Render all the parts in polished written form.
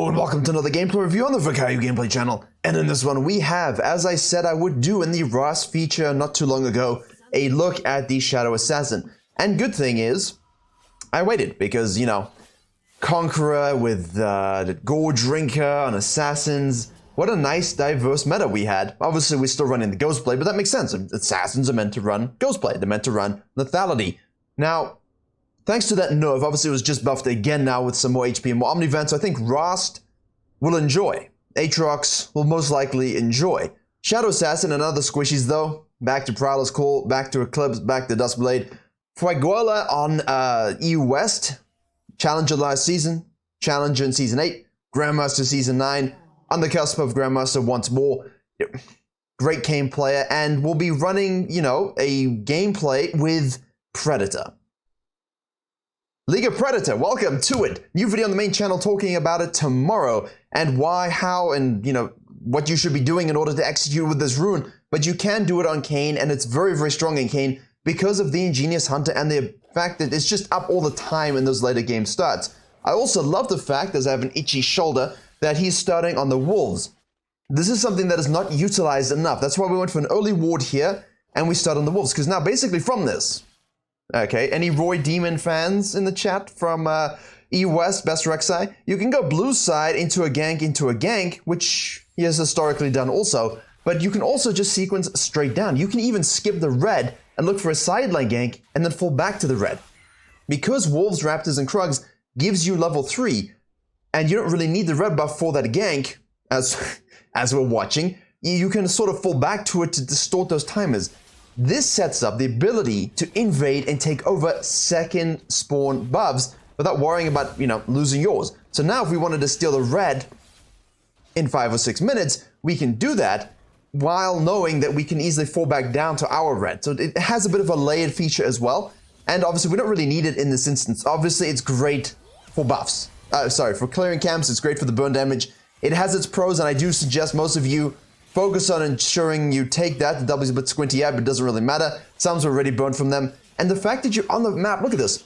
Hello and welcome to another gameplay review on the Virkayu gameplay channel. And in this one we have, as I said I would do in the Rust feature not too long ago, a look at the Shadow Assassin. And good thing is, I waited because, you know, Conqueror with the Gore Drinker on Assassins, what a nice diverse meta we had. Obviously we're still running the Ghostblade, but that makes sense. Assassins are meant to run Ghostblade, they're meant to run Lethality. Now, thanks to that nerf, obviously it was just buffed again now with some more HP and more Omnivance, so I think Rust will enjoy. Aatrox will most likely enjoy. Shadow Assassin and other squishies though, back to Prowler's Call, back to Eclipse, back to Duskblade. Fueguela on EU West, Challenger last season, Challenger in Season 8, Grandmaster Season 9, on the cusp of Grandmaster once more. Great KAYN player, and we'll be running, you know, a gameplay with Predator. League of Predator, welcome to it. New video on the main channel talking about it tomorrow, and why, how, and, you know, what you should be doing in order to execute with this rune. But you can do it on KAYN, and it's very, very strong in KAYN because of the Ingenious Hunter and the fact that it's just up all the time in those later game starts. I also love the fact, as I have an itchy shoulder, that he's starting on the Wolves. This is something that is not utilized enough. That's why we went for an early ward here, and we start on the Wolves, because now basically from this, okay, any Roy Demon fans in the chat from E West, Best Rek'Sai? You can go blue side into a gank, which he has historically done also, but you can also just sequence straight down. You can even skip the red and look for a sideline gank and then fall back to the red. Because Wolves, Raptors, and Krugs gives you level 3, and you don't really need the red buff for that gank, as we're watching, you can sort of fall back to it to distort those timers. This sets up the ability to invade and take over second spawn buffs without worrying about, you know, losing yours. So now if we wanted to steal the red in 5 or 6 minutes, we can do that while knowing that we can easily fall back down to our red. So it has a bit of a layered feature as well. And obviously we don't really need it in this instance. Obviously it's great for buffs. For clearing camps, it's great for the burn damage. It has its pros, and I do suggest most of you focus on ensuring you take that. The W's a bit squinty out, but it doesn't really matter. Some's already burned from them. And the fact that you're on the map, look at this.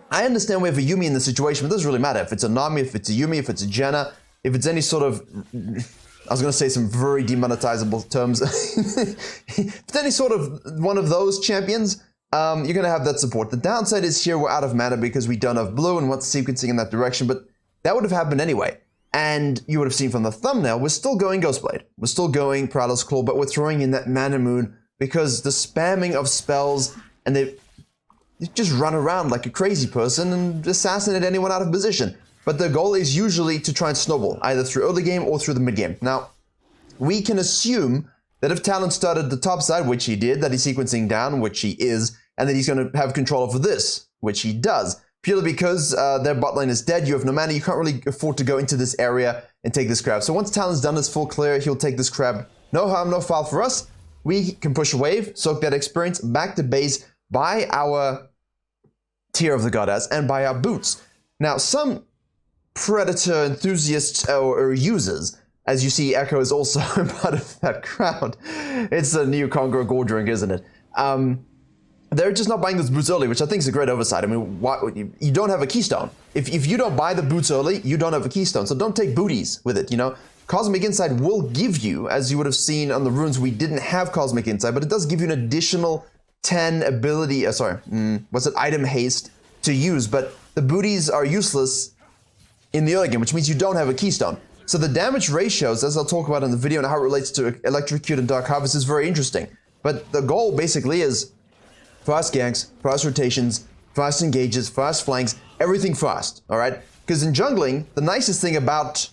I understand we have a Yuumi in this situation, but it doesn't really matter. If it's a Nami, if it's a Yuumi, if it's a Jenna, if it's any sort of... I was going to say some very demonetizable terms. If it's any sort of one of those champions, you're going to have that support. The downside is here we're out of mana because we don't have blue and what's sequencing in that direction, but that would have happened anyway. And you would have seen from the thumbnail, we're still going Ghostblade. We're still going Prowler's Claw, but we're throwing in that Mana Moon because the spamming of spells, and they just run around like a crazy person and assassinate anyone out of position. But the goal is usually to try and snowball, either through early game or through the mid game. Now, we can assume that if Talon started the top side, which he did, that he's sequencing down, which he is, and that he's going to have control over this, which he does. Purely because their bot lane is dead, you have no mana, you can't really afford to go into this area and take this crab. So once Talon's done his full clear, he'll take this crab. No harm, no foul for us. We can push a wave, soak that experience back to base by our Tear of the Goddess and by our boots. Now, some Predator enthusiasts or users, as you see, Echo is also part of that crowd. It's a new Conqueror Gore Drink, isn't it? They're just not buying those boots early, which I think is a great oversight. I mean, you don't have a keystone. If you don't buy the boots early, you don't have a keystone. So don't take booties with it, you know? Cosmic Insight will give you, as you would have seen on the runes, we didn't have Cosmic Insight, but it does give you an additional 10 ability, item haste to use. But the booties are useless in the early game, which means you don't have a keystone. So the damage ratios, as I'll talk about in the video and how it relates to Electrocute and Dark Harvest, is very interesting. But the goal basically is fast ganks, fast rotations, fast engages, fast flanks, everything fast, all right? Because in jungling, the nicest thing about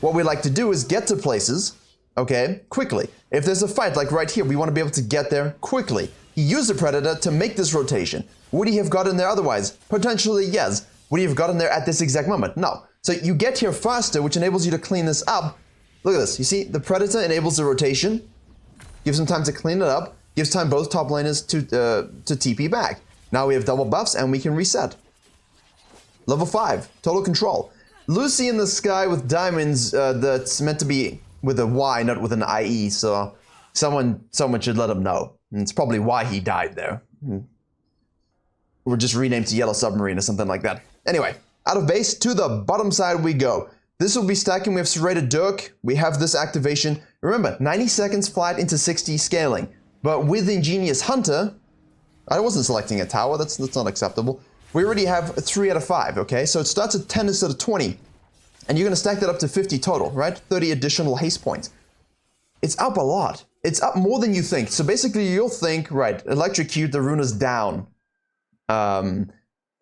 what we like to do is get to places, okay, quickly. If there's a fight, like right here, we want to be able to get there quickly. You use the Predator to make this rotation. Would he have gotten there otherwise? Potentially, yes. Would he have gotten there at this exact moment? No. So you get here faster, which enables you to clean this up. Look at this. You see, the Predator enables the rotation, gives him time to clean it up, gives time both top laners to TP back. Now we have double buffs and we can reset. Level 5, total control. Lucy in the sky with diamonds, that's meant to be with a Y, not with an IE, so someone should let him know. And it's probably why he died there. Or just renamed to Yellow Submarine or something like that. Anyway, out of base to the bottom side we go. This will be stacking. We have Serrated Dirk. We have this activation. Remember, 90 seconds flat into 60 scaling. But with Ingenious Hunter, I wasn't selecting a tower. That's not acceptable. We already have 3 out of 5, okay? So it starts at 10 instead of 20. And you're going to stack that up to 50 total, right? 30 additional haste points. It's up a lot. It's up more than you think. So basically you'll think, right, Electrocute, the rune is down. Sorry,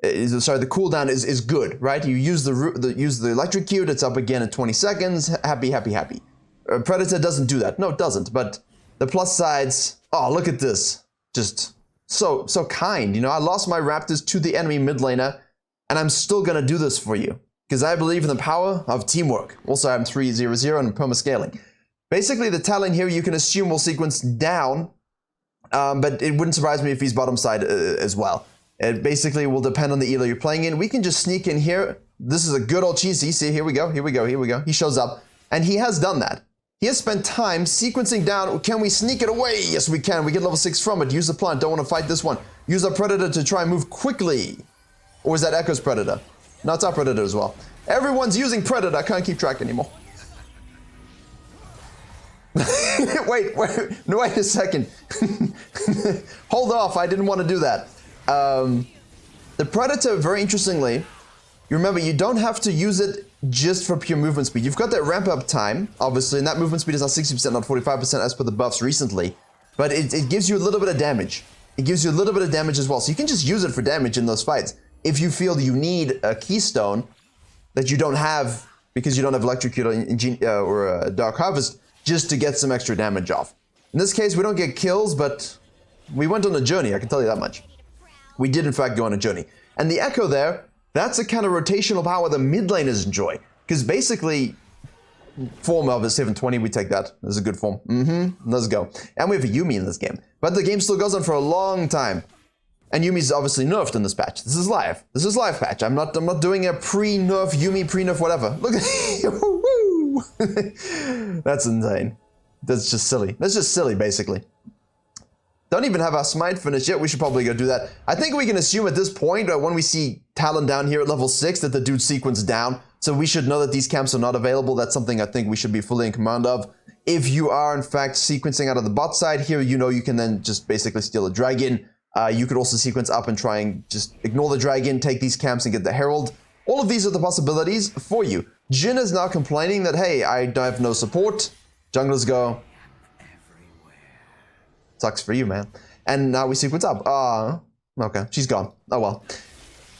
the cooldown is good, right? You use the Electrocute, it's up again in 20 seconds. Happy, happy, happy. Predator doesn't do that. No, it doesn't. But the plus sides, oh, look at this. Just so kind. You know, I lost my Raptors to the enemy mid laner, and I'm still going to do this for you. Because I believe in the power of teamwork. Also, I'm 3-0-0 and perma-scaling. Basically, the talent here, you can assume will sequence down, but it wouldn't surprise me if he's bottom side as well. It basically will depend on the elo you're playing in. We can just sneak in here. This is a good old cheesy. See, here we go, here we go, here we go. He shows up, and he has done that. He has spent time sequencing down. Can we sneak it away? Yes, we can. We get level 6 from it. Use the plant. Don't want to fight this one. Use our Predator to try and move quickly. Or is that Echo's Predator? No, it's our Predator as well. Everyone's using Predator. I can't keep track anymore. wait a second. Hold off. I didn't want to do that. The Predator, very interestingly, you remember, you don't have to use it just for pure movement speed. You've got that ramp up time, obviously, and that movement speed is now 60%, not 45% as per the buffs recently. But it gives you a little bit of damage. It gives you a little bit of damage as well. So you can just use it for damage in those fights. If you feel you need a keystone that you don't have because you don't have Electrocute or Dark Harvest, just to get some extra damage off. In this case, we don't get kills, but we went on a journey, I can tell you that much. We did, in fact, go on a journey. And the Echo there, that's a kind of rotational power the mid laners enjoy. Because basically, form of a 720, we take that. That's a good form. Let's go. And we have a Yuumi in this game. But the game still goes on for a long time. And Yuumi's obviously nerfed in this patch. This is live. This is live patch. I'm not doing a pre-nerf Yuumi, pre-nerf whatever. Look at That's insane. That's just silly. That's just silly, basically. Don't even have our smite finished yet. We should probably go do that. I think we can assume at this point, when we see Talon down here at level 6, that the dude sequenced down. So we should know that these camps are not available. That's something I think we should be fully in command of. If you are, in fact, sequencing out of the bot side here, you know you can then just basically steal a dragon. You could also sequence up and try and just ignore the dragon, take these camps and get the herald. All of these are the possibilities for you. Jhin is now complaining that, hey, I have no support. Junglers go, sucks for you, man. And now we sequence up. Okay, she's gone. Oh well.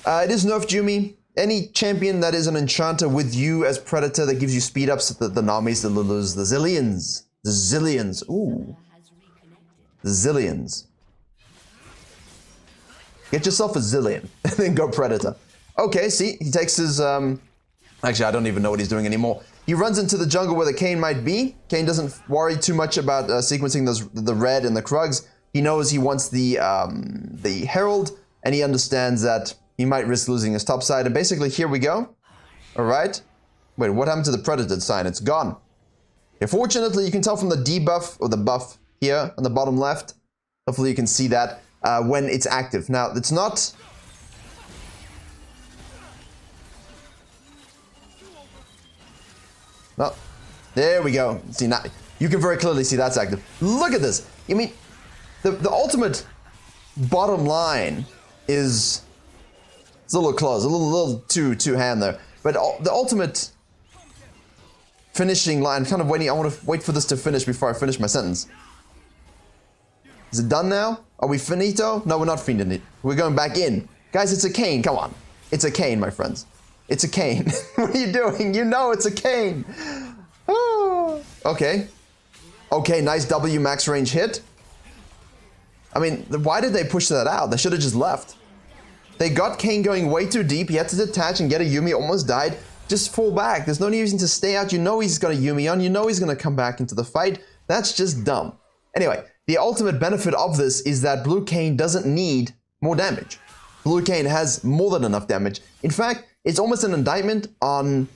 It is nerfed Yuumi. Any champion that is an enchanter with you as Predator that gives you speed ups, the Namis, the Lulus, the Zillions. The Zillions. Ooh. The Zillions. Get yourself a Zillion and then go Predator. Okay, see, he takes his, actually, I don't even know what he's doing anymore. He runs into the jungle where the KAYN might be. KAYN doesn't worry too much about sequencing the red and the Krugs. He knows he wants the Herald, and he understands that he might risk losing his top side. And basically, here we go. All right. Wait, what happened to the Predator sign? It's gone. Okay, fortunately, you can tell from the debuff, or the buff here on the bottom left. Hopefully, you can see that when it's active. Now, it's not... Oh, there we go. See, now you can very clearly see that's active. Look at this. I mean, the ultimate bottom line is it's a little close, a little too hand there. But the ultimate finishing line, kind of waiting. I want to wait for this to finish before I finish my sentence. Is it done now? Are we finito? No, we're not finito. We're going back in, guys. It's a KAYN. Come on, it's a KAYN, my friends. It's a KAYN. What are you doing? You know it's a KAYN. Oh. Okay. Okay, nice W max range hit. I mean, why did they push that out? They should have just left. They got KAYN going way too deep. He had to detach and get a Yuumi, almost died. Just fall back. There's no reason to stay out. You know he's got a Yuumi on. You know he's going to come back into the fight. That's just dumb. Anyway, the ultimate benefit of this is that blue KAYN doesn't need more damage. Blue KAYN has more than enough damage. In fact, it's almost an indictment on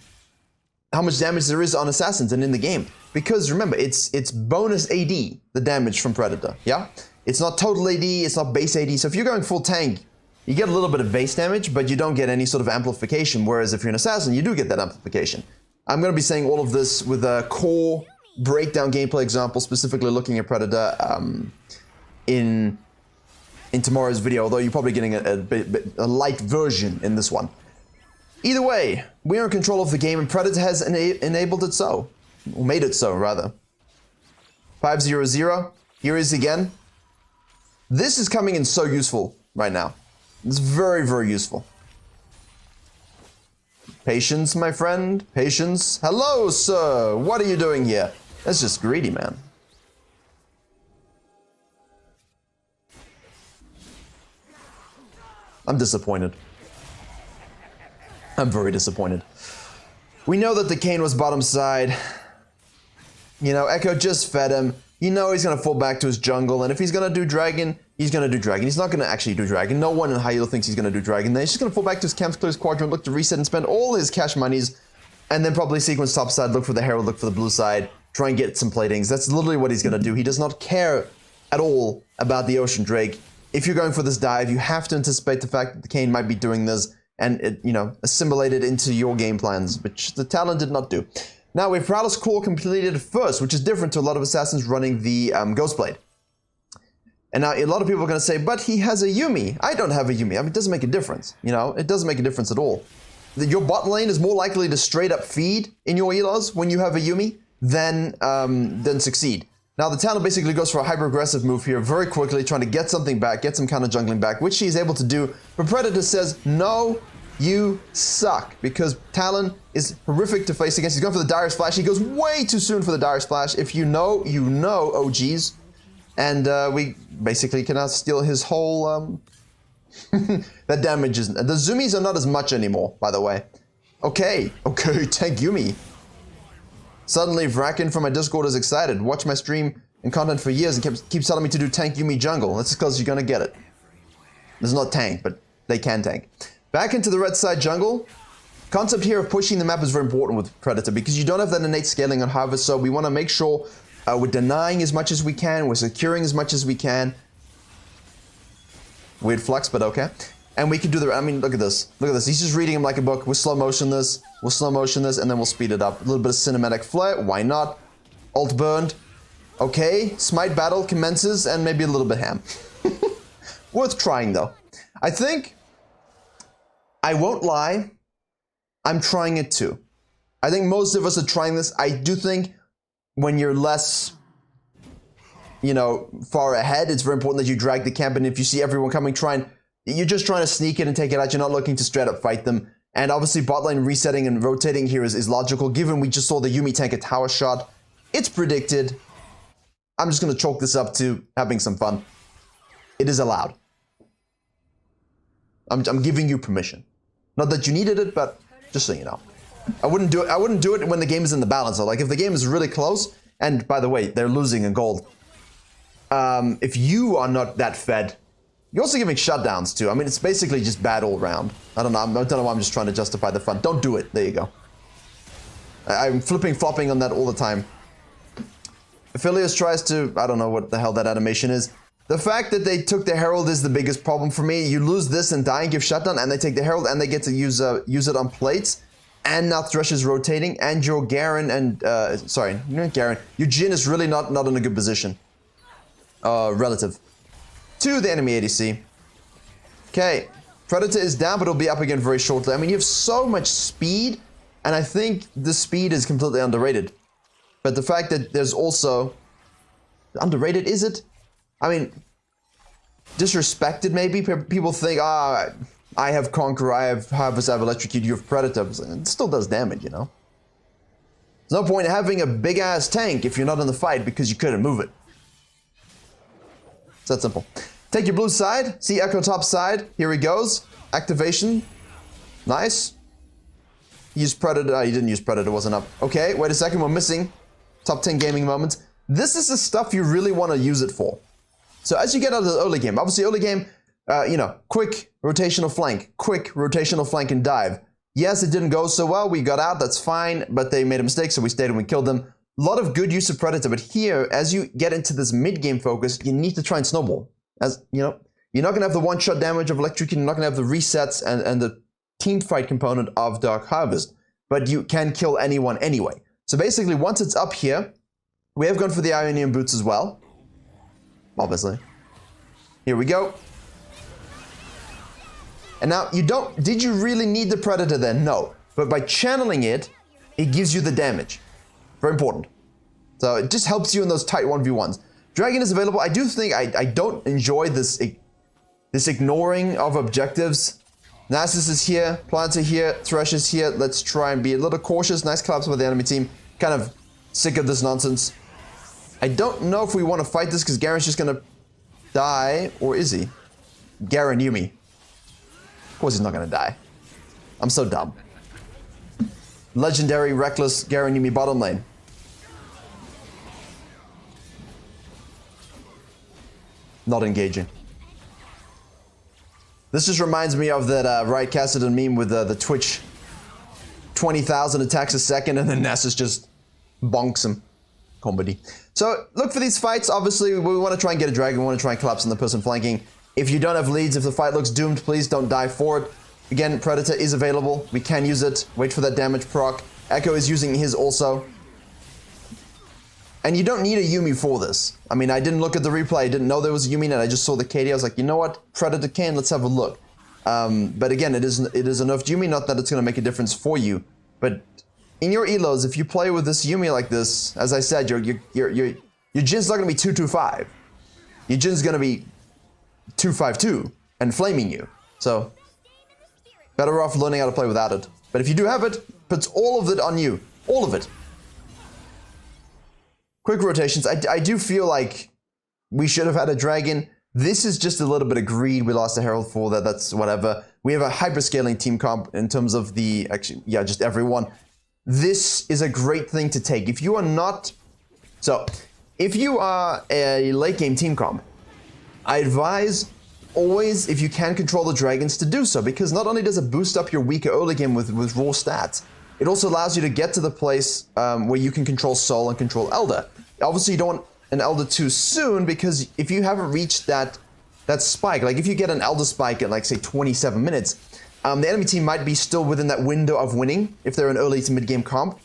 how much damage there is on assassins and in the game. Because remember, it's bonus AD, the damage from Predator, yeah? It's not total AD, it's not base AD. So if you're going full tank, you get a little bit of base damage, but you don't get any sort of amplification. Whereas if you're an assassin, you do get that amplification. I'm going to be saying all of this with a core breakdown gameplay example, specifically looking at Predator in tomorrow's video, although you're probably getting a light version in this one. Either way, we are in control of the game, and Predator has enabled it so. Or made it so, rather. 5-0-0. Here is again. This is coming in so useful right now. It's very, very useful. Patience, my friend. Patience. Hello, sir. What are you doing here? That's just greedy, man. I'm disappointed. I'm very disappointed. We know that the KAYN was bottom side. You know, Echo just fed him. You know he's going to fall back to his jungle, and if he's going to do dragon, he's going to do dragon. He's not going to actually do dragon. No one in high elo thinks he's going to do dragon. Then he's just going to fall back to his camps, clear his quadrant, look to reset and spend all his cash monies, and then probably sequence top side, look for the herald, look for the blue side, try and get some platings. That's literally what he's going to do. He does not care at all about the Ocean Drake. If you're going for this dive, you have to anticipate the fact that the KAYN might be doing this and, assimilate it into your game plans, which the Talon did not do. Now, we have Paralysis Core completed first, which is different to a lot of assassins running the Ghostblade. And now, a lot of people are going to say, but he has a Yuumi. I don't have a Yuumi. I mean, it doesn't make a difference. It doesn't make a difference at all. Your bot lane is more likely to straight up feed in your elos when you have a Yuumi than succeed. Now, the Talon basically goes for a hyper-aggressive move here very quickly, trying to get something back, get some kind of jungling back, which he's able to do. But Predator says, no, you suck, because Talon is horrific to face against. He's going for the Dire Splash. He goes way too soon for the Dire Splash. If you know, you know, OGs. And we basically cannot steal his whole... that damage isn't... The zoomies are not as much anymore, by the way. Okay, tank Yuumi. Suddenly, Vraken from my Discord is excited. Watch my stream and content for years and keeps telling me to do tank Yuumi jungle. That's because you're going to get it. It's not tank, but they can tank. Back into the red side jungle. Concept here of pushing the map is very important with Predator because you don't have that innate scaling on Harvest, so we want to make sure we're denying as much as we can, we're securing as much as we can. Weird flex, but okay. And we can do the, I mean, look at this. Look at this. He's just reading him like a book. We'll slow motion this, and then we'll speed it up. A little bit of cinematic flair, why not? Alt burned. Okay, Smite battle commences, and maybe a little bit ham. Worth trying, though. I think, I won't lie, I'm trying it too. I think most of us are trying this. I do think when you're less, far ahead, it's very important that you drag the camp, and if you see everyone coming, you're just trying to sneak it and take it out. You're not looking to straight up fight them. And obviously bot lane resetting and rotating here is logical, given we just saw the Yuumi tank a tower shot. It's predicted. I'm just going to chalk this up to having some fun. It is allowed. I'm giving you permission. Not that you needed it, but just so you know. I wouldn't do it when the game is in the balance. Like if the game is really close, and by the way, they're losing in gold. If you are not that fed, you're also giving shutdowns too. I mean, it's basically just bad all around. I don't know why I'm just trying to justify the fun. Don't do it. There you go. I'm flopping on that all the time. Aphelios tries to, I don't know what the hell that animation is. The fact that they took the Herald is the biggest problem for me. You lose this and die and give shutdown, and they take the Herald and they get to use it on plates. And now Thresh is rotating, and your Garen and, sorry, not Garen. Your Jhin is really not in a good position. Relative to the enemy ADC. Okay, Predator is down, but it'll be up again very shortly. I mean, you have so much speed, and I think the speed is completely underrated. But the fact that there's also... Underrated, is it? I mean, disrespected maybe? People think, I have Conqueror, I have Harvest, I have Electrocute, you have Predator. It still does damage, There's no point in having a big-ass tank if you're not in the fight because you couldn't move it. It's that simple. Take your blue side. See Echo top side. Here he goes. Activation. Nice. Use Predator. He didn't use Predator. Wasn't up. Okay, wait a second. We're missing top 10 gaming moments. This is the stuff you really want to use it for. So as you get out of the early game, obviously early game, quick rotational flank and dive. Yes, it didn't go so well. We got out. That's fine. But they made a mistake, so we stayed and we killed them. A lot of good use of Predator, but here, as you get into this mid-game focus, you need to try and snowball. As you're not going to have the one-shot damage of Electrocute, you're not going to have the resets and the team fight component of Dark Harvest. but you can kill anyone anyway. So basically, once it's up here, we have gone for the Ionian Boots as well. Obviously. Here we go. And now, did you really need the Predator then? No. But by channeling it, it gives you the damage. Very important. So it just helps you in those tight 1v1s. Dragon is available. I do think I don't enjoy this ignoring of objectives. Nasus is here, Plants are here, Thresh is here. Let's try and be a little cautious. Nice collapse by the enemy team. Kind of sick of this nonsense. I don't know if we want to fight this because Garen's just going to die. Or is he? Garen Yuumi. Of course he's not going to die. I'm so dumb. Legendary, reckless Garen Yuumi bottom lane. Not engaging. This just reminds me of that Riot Cassidy meme with the Twitch 20,000 attacks a second and then Nessus just bonks him. Comedy. So look for these fights. Obviously, we want to try and get a dragon. We want to try and collapse on the person flanking. If you don't have leads, if the fight looks doomed, please don't die for it. Again, Predator is available. We can use it. Wait for that damage proc. Echo is using his also. And you don't need a Yuumi for this. I mean, I didn't look at the replay. I didn't know there was a Yuumi, and I just saw the KD. I was like, you know what? Predator KAYN, let's have a look. But again, it is enough Yuumi. Not that it's going to make a difference for you. But in your elos, if you play with this Yuumi like this, as I said, your Jin's not going to be 225. Your Jin's going to be 252 and flaming you. So, better off learning how to play without it. But if you do have it, puts all of it on you. All of it. Quick rotations. I do feel like we should have had a dragon. This is just a little bit of greed. We lost a Herald for that. That's whatever. We have a hyperscaling team comp in terms of the, actually, yeah, just everyone. This is a great thing to take. If you are not, so if you are a late game team comp, I advise always, if you can control the dragons, to do so, because not only does it boost up your weaker early game with raw stats, it also allows you to get to the place where you can control Soul and control Elder. Obviously, you don't want an Elder too soon, because if you haven't reached that spike, like if you get an Elder spike at like say 27 minutes, the enemy team might be still within that window of winning if they're an early to mid game comp.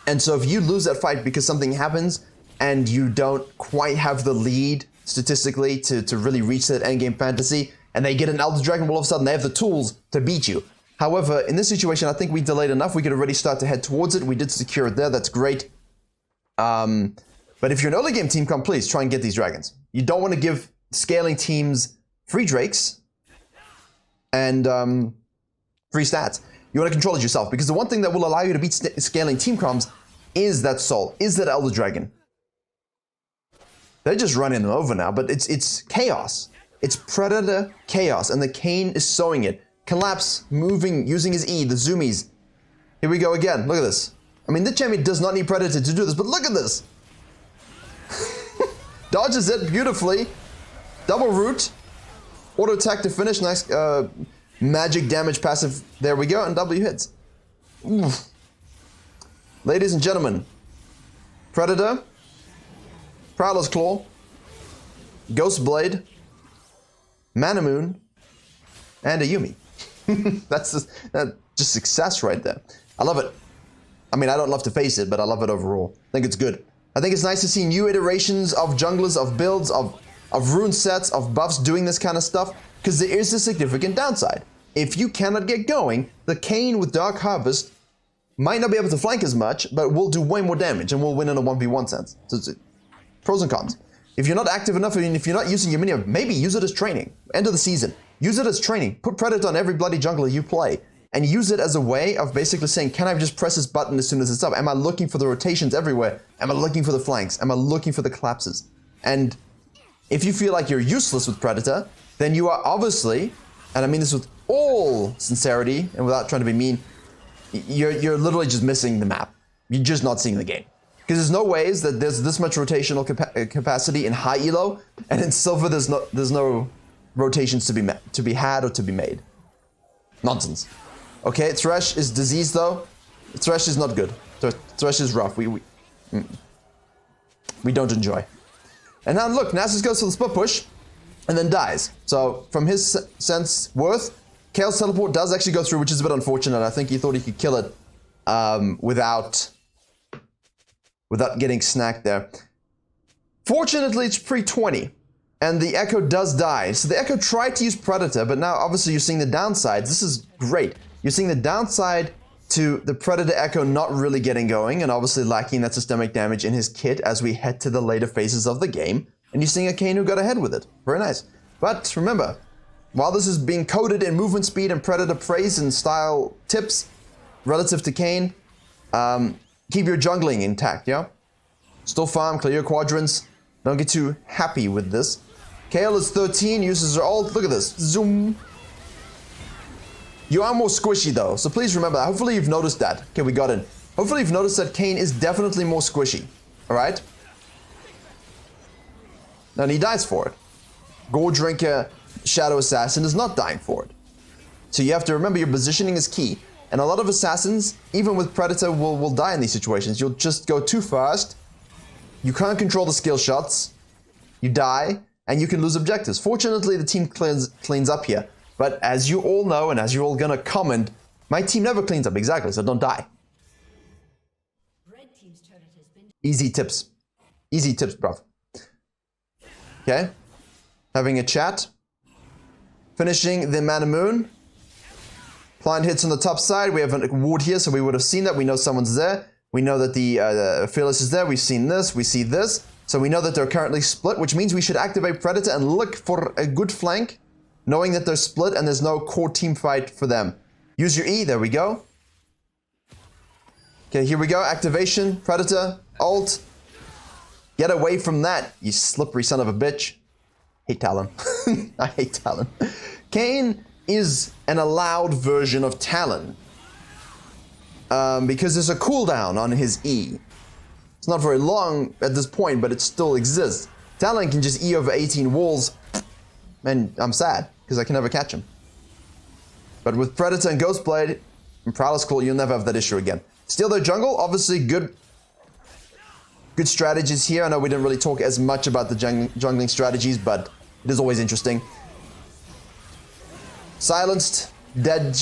And so if you lose that fight because something happens and you don't quite have the lead statistically to really reach that end game fantasy, and they get an Elder Dragon, well, all of a sudden they have the tools to beat you. However, in this situation, I think we delayed enough. We could already start to head towards it. We did secure it there. That's great. But if you're an early game team comp, please try and get these dragons. You don't want to give scaling teams free drakes and free stats. You want to control it yourself, because the one thing that will allow you to beat scaling team comps is that Soul, is that Elder Dragon. They're just running them over now, but it's chaos. It's Predator chaos, and the KAYN is sowing it. Collapse, moving, using his E, the zoomies. Here we go again. Look at this. I mean, this champion does not need Predator to do this, but look at this. Dodges it beautifully. Double root. Auto attack to finish. Nice magic damage passive. There we go. And W hits. Oof. Ladies and gentlemen. Predator. Prowler's Claw. Ghost Blade. Manamoon. And a Yuumi. That's just success right there. I love it. I mean, I don't love to face it, but I love it overall. I think it's good. I think it's nice to see new iterations of junglers, of builds, of rune sets, of buffs doing this kind of stuff, because there is a significant downside. If you cannot get going, the KAYN with Dark Harvest might not be able to flank as much, but will do way more damage and will win in a 1v1 sense. So it's pros and cons. If you're not active enough, and if you're not using your minion, maybe use it as training. End of the season. Use it as training. Put Predator on every bloody jungler you play. And use it as a way of basically saying, can I just press this button as soon as it's up? Am I looking for the rotations everywhere? Am I looking for the flanks? Am I looking for the collapses? And if you feel like you're useless with Predator, then you are obviously, and I mean this with all sincerity and without trying to be mean, you're literally just missing the map. You're just not seeing the game. Because there's no ways that there's this much rotational capacity in high elo, and in silver there's no rotations to be had or to be made. Nonsense. Okay, Thresh is diseased though. Thresh is not good. Thresh is rough. We don't enjoy. And now look, Nasus goes for the split push and then dies. So from his sense worth, Kael's teleport does actually go through, which is a bit unfortunate. I think he thought he could kill it without getting snacked there. Fortunately, it's pre-20, and the Echo does die. So the Echo tried to use Predator, but now obviously you're seeing the downsides. This is great. You're seeing the downside to the Predator Echo not really getting going, and obviously lacking that systemic damage in his kit as we head to the later phases of the game. And you're seeing a KAYN who got ahead with it. Very nice. But remember, while this is being coded in movement speed and Predator praise and style tips relative to KAYN, keep your jungling intact, yeah? Still farm, clear your quadrants. Don't get too happy with this. Kayle is 13, uses her ult. Look at this. Zoom. You are more squishy though, so please remember that. Hopefully you've noticed that. Okay, we got in. Hopefully you've noticed that KAYN is definitely more squishy. Alright? And he dies for it. Gore Drinker Shadow Assassin is not dying for it. So you have to remember your positioning is key. And a lot of assassins, even with Predator, will die in these situations. You'll just go too fast. You can't control the skill shots. You die, and you can lose objectives. Fortunately, the team cleans up here. But as you all know, and as you're all gonna comment, my team never cleans up exactly, so don't die. Red team's turret has been... Easy tips. Easy tips, bruv. Okay. Having a chat. Finishing the Mana Moon. Blind hits on the top side. We have a ward here, so we would have seen that. We know someone's there. We know that the Fearless is there. We've seen this. We see this. So we know that they're currently split, which means we should activate Predator and look for a good flank, knowing that they're split and there's no core team fight for them. Use your E. There we go. Okay, here we go. Activation. Predator. Ult. Get away from that, you slippery son of a bitch. Hate Talon. I hate Talon. KAYN is an allowed version of Talon. Because there's a cooldown on his E. It's not very long at this point, but it still exists. Talon can just E over 18 walls, and I'm sad, because I can never catch him. But with Predator and Ghostblade and Prowler's Claw, you'll never have that issue again. Steal their jungle, obviously good strategies here. I know we didn't really talk as much about the jungling strategies, but it is always interesting. Silenced, dead,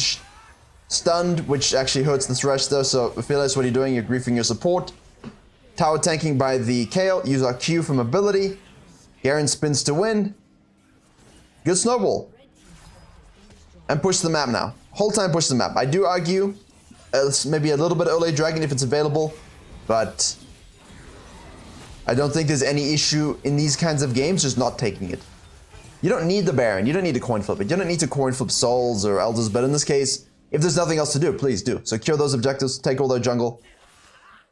stunned, which actually hurts the Thresh though, so Fearless, what are you doing? You're griefing your support. Tower tanking by the Kayle. Use our Q from ability. Garen spins to win. Good snowball. And push the map now. Whole time push the map. I do argue maybe a little bit early dragon if it's available, but I don't think there's any issue in these kinds of games just not taking it. You don't need the Baron, you don't need to coin flip it, you don't need to coin flip Souls or Elders, but in this case, if there's nothing else to do, please do. Secure those objectives, take all their jungle.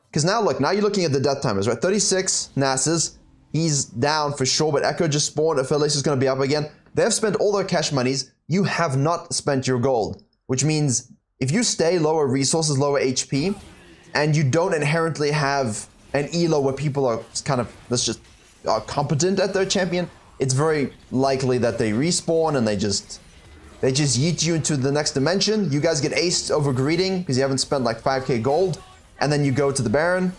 Because now look, now you're looking at the death timers, right? 36 Nasus, he's down for sure, but Echo just spawned, Affiliates is going to be up again. They've spent all their cash monies, you have not spent your gold, which means if you stay lower resources, lower HP, and you don't inherently have an elo where people are kind of, let's just, are competent at their champion, it's very likely that they respawn and they just yeet you into the next dimension. You guys get aced over greeting because you haven't spent like 5k gold, and then you go to the Baron,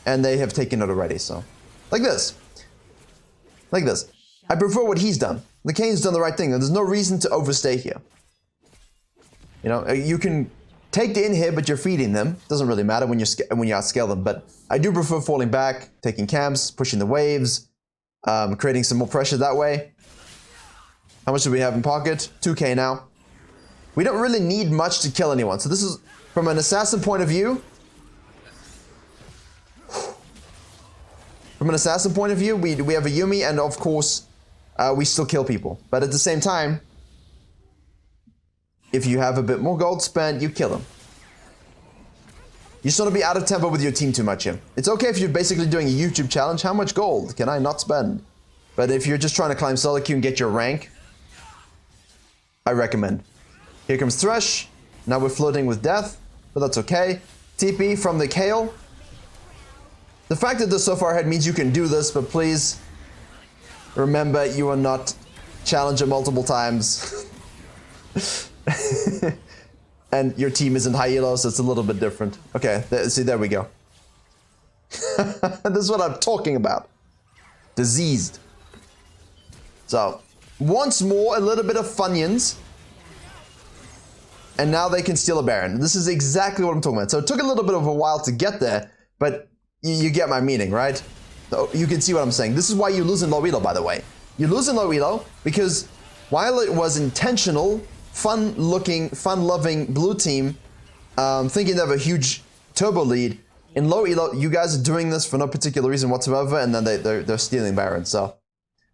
and they have taken it already, so. Like this. Like this. I prefer what he's done. The KAYN's done the right thing, and there's no reason to overstay here. You know, you can take the inhib, but you're feeding them. Doesn't really matter when you outscale them, but I do prefer falling back, taking camps, pushing the waves, creating some more pressure that way. How much do we have in pocket? 2k now. We don't really need much to kill anyone, so this is, from an assassin point of view, we have a Yuumi, and of course, we still kill people. But at the same time, if you have a bit more gold spent, you kill them. You just want to be out of tempo with your team too much here. It's okay if you're basically doing a YouTube challenge. How much gold can I not spend? But if you're just trying to climb solo queue and get your rank, I recommend. Here comes Thresh. Now we're floating with death, but that's okay. TP from the Kayle. The fact that they're so far ahead means you can do this, but please remember you are not challenger multiple times. And your team isn't high elo, so it's a little bit different. Okay, see, there we go. This is what I'm talking about. Diseased. So, once more, a little bit of Funyuns. and now they can steal a Baron. This is exactly what I'm talking about. So it took a little bit of a while to get there, but you get my meaning, right? So you can see what I'm saying. This is why you lose in low elo, by the way. You lose in low elo because while it was intentional, fun-looking, fun-loving blue team, thinking they have a huge turbo lead, in low elo, you guys are doing this for no particular reason whatsoever, and then they're stealing Baron. So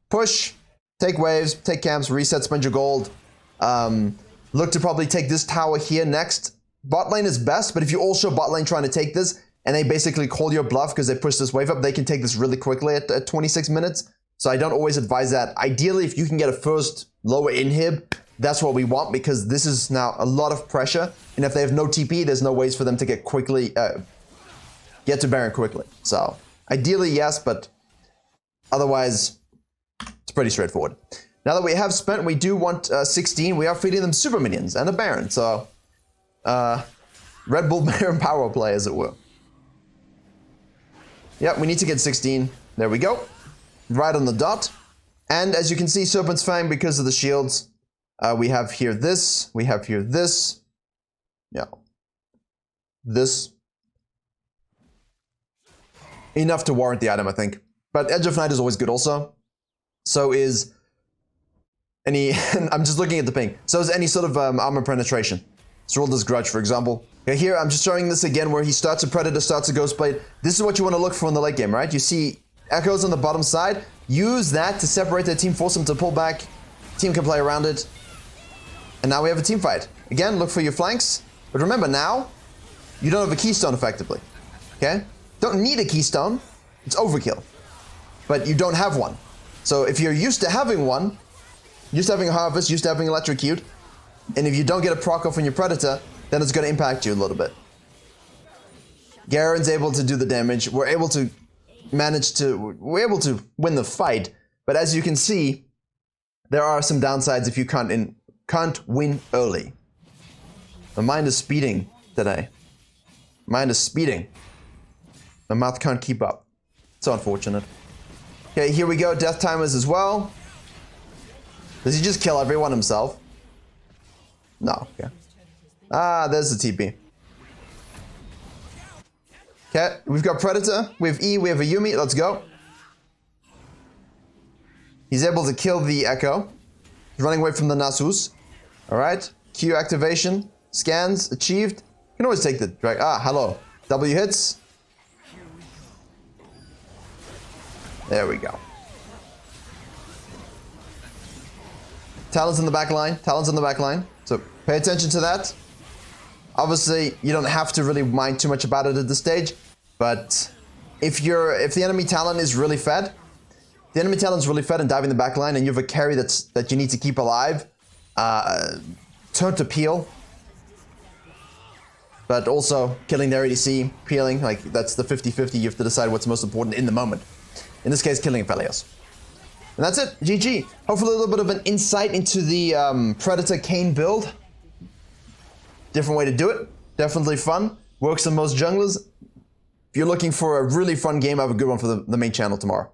push, take waves, take camps, reset, spend your gold. Look to probably take this tower here next. Bot lane is best, but if you also bot lane trying to take this, and they basically call your bluff because they push this wave up, they can take this really quickly at 26 minutes. So I don't always advise that. Ideally, if you can get a first lower inhib, that's what we want, because this is now a lot of pressure. And if they have no TP, there's no ways for them to get to Baron quickly. So ideally, yes, but otherwise, it's pretty straightforward. Now that we have spent, we do want 16. We are feeding them super minions and a Baron. So Red Bull Baron power play, as it were. Yep, we need to get 16. There we go. Right on the dot. And as you can see, Serpent's Fang, because of the shields, we have here this. We have here this. Yeah. This. Enough to warrant the item, I think. But Edge of Night is always good also. So is any... I'm just looking at the ping. So is any sort of armor penetration. Serulda's Grudge, for example. Okay, here, I'm just showing this again where he starts a Predator, starts a Ghostblade. This is what you want to look for in the late game, right? You see Echoes on the bottom side. Use that to separate their team, force them to pull back. Team can play around it. And now we have a team fight. Again, look for your flanks. But remember, now, you don't have a keystone effectively. Okay? Don't need a keystone. It's overkill. But you don't have one. So if you're used to having one, used to having a Harvest, used to having Electrocute, and if you don't get a proc off on your Predator, then it's going to impact you a little bit. Garen's able to do the damage. We're able to win the fight. But as you can see, there are some downsides if you can't win early. My mind is speeding today. Mind is speeding. My mouth can't keep up. So unfortunate. Okay, here we go. Death timers as well. Does he just kill everyone himself? No. Okay. Ah, there's the TP. Okay, we've got Predator, we have E, we have a Yuumi, let's go. He's able to kill the Echo. He's running away from the Nasus. Alright, Q activation, scans, achieved. You can always take the drag. Ah, hello. W hits. There we go. Talon's in the back line, Talon's in the back line. So pay attention to that. Obviously, you don't have to really mind too much about it at this stage, but if the enemy Talon is really fed, and dive in the back line, and you have a carry that you need to keep alive, turn to peel, but also killing their ADC, peeling, like that's the 50-50. You have to decide what's most important in the moment. In this case, killing Aphelios. And that's it, GG. Hopefully a little bit of an insight into the Predator KAYN build. Different way to do it. Definitely fun. Works on most junglers. If you're looking for a really fun game, I have a good one for the main channel tomorrow.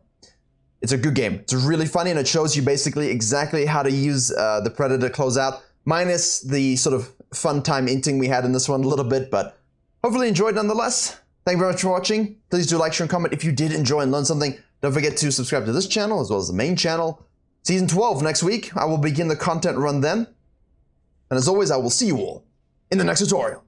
It's a good game. It's really funny, and it shows you basically exactly how to use the Predator closeout, minus the sort of fun time inting we had in this one a little bit, but hopefully enjoyed nonetheless. Thank you very much for watching. Please do like, share, and comment if you did enjoy and learn something. Don't forget to subscribe to this channel as well as the main channel. Season 12 next week. I will begin the content run then. And as always, I will see you all in the next tutorial.